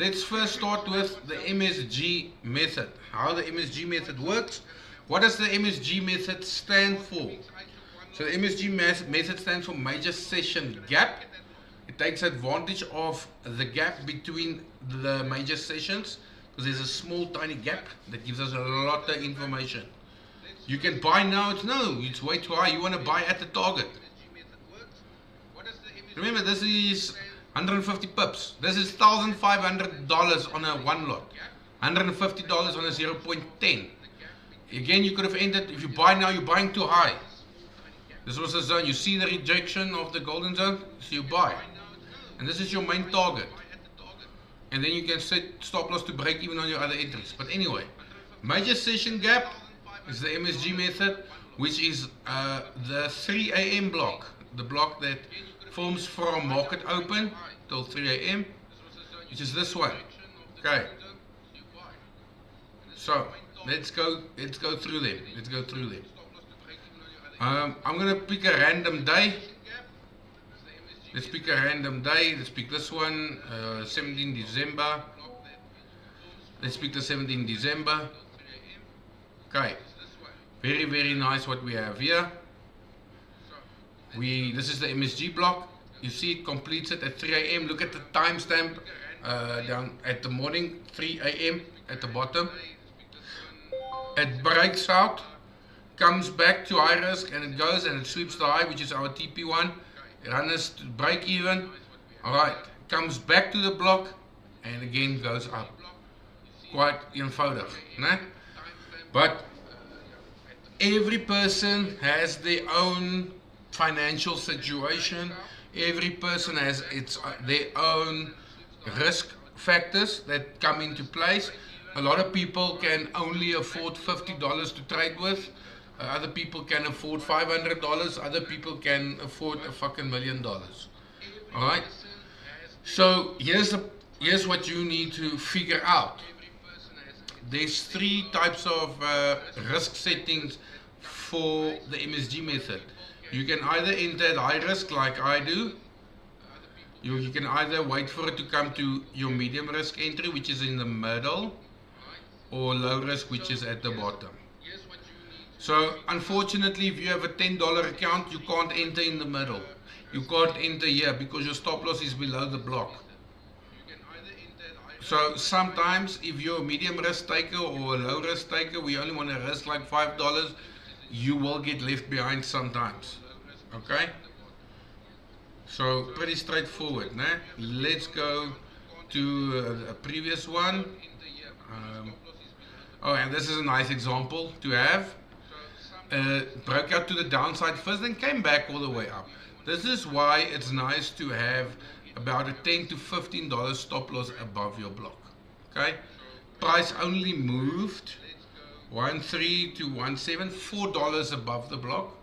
Let's first start with the MSG method. How the MSG method works. What does the MSG method stand for? So the MSG method stands for major session gap. It takes advantage of the gap between the major sessions because there's a small tiny gap that gives us a lot of information. You can buy now, it's way too high. You want to buy at the target. Remember, this is 150 pips. This is $1,500 on a one lot. $150 on a 0.10. Again, you could have entered, if you buy now, you're buying too high. This was a zone. You see the rejection of the golden zone, so you buy. And this is your main target. And then you can set stop loss to break even on your other entries. But anyway, major session gap is the MSG method, which is the 3 a.m. block. The block that forms from market open till 3 a.m. which is this one. Okay. So let's go through them. I'm gonna pick a random day. Let's pick a random day. Let's pick this one, 17 December. Let's pick the 17 December. Okay. Very, very nice what we have here. This is the MSG block. You see it completes it at 3 a.m. Look at the timestamp down at the morning, 3 a.m. at the bottom. It breaks out, comes back to high risk, and it goes and it sweeps the high, which is our TP1. Runners to break even. Alright, comes back to the block and again goes up. Quite eenvoudig, né? But every person has their own financial situation. Every person has their own risk factors that come into place. A lot of people can only afford $50 to trade with. Other people can afford $500. Other people can afford a fucking $1 million. Alright? So here's what you need to figure out. There's three types of risk settings for the MSG method. You can either enter at high risk like I do. You can either wait for it to come to your medium risk entry, which is in the middle, or low risk, which is at the bottom. So unfortunately, if you have a $10 account, you can't enter in the middle. You can't enter here because your stop loss is below the block. So sometimes if you're a medium risk taker or a low risk taker, we only want to risk like $5, you will get left behind sometimes. Okay? So pretty straightforward, né? Let's go to a previous one. And this is a nice example to have. Broke out to the downside first, then came back all the way up. This is why it's nice to have about a $10 to $15 stop loss above your block. Okay, price only moved 1.3 to 1.7, $4 above the block.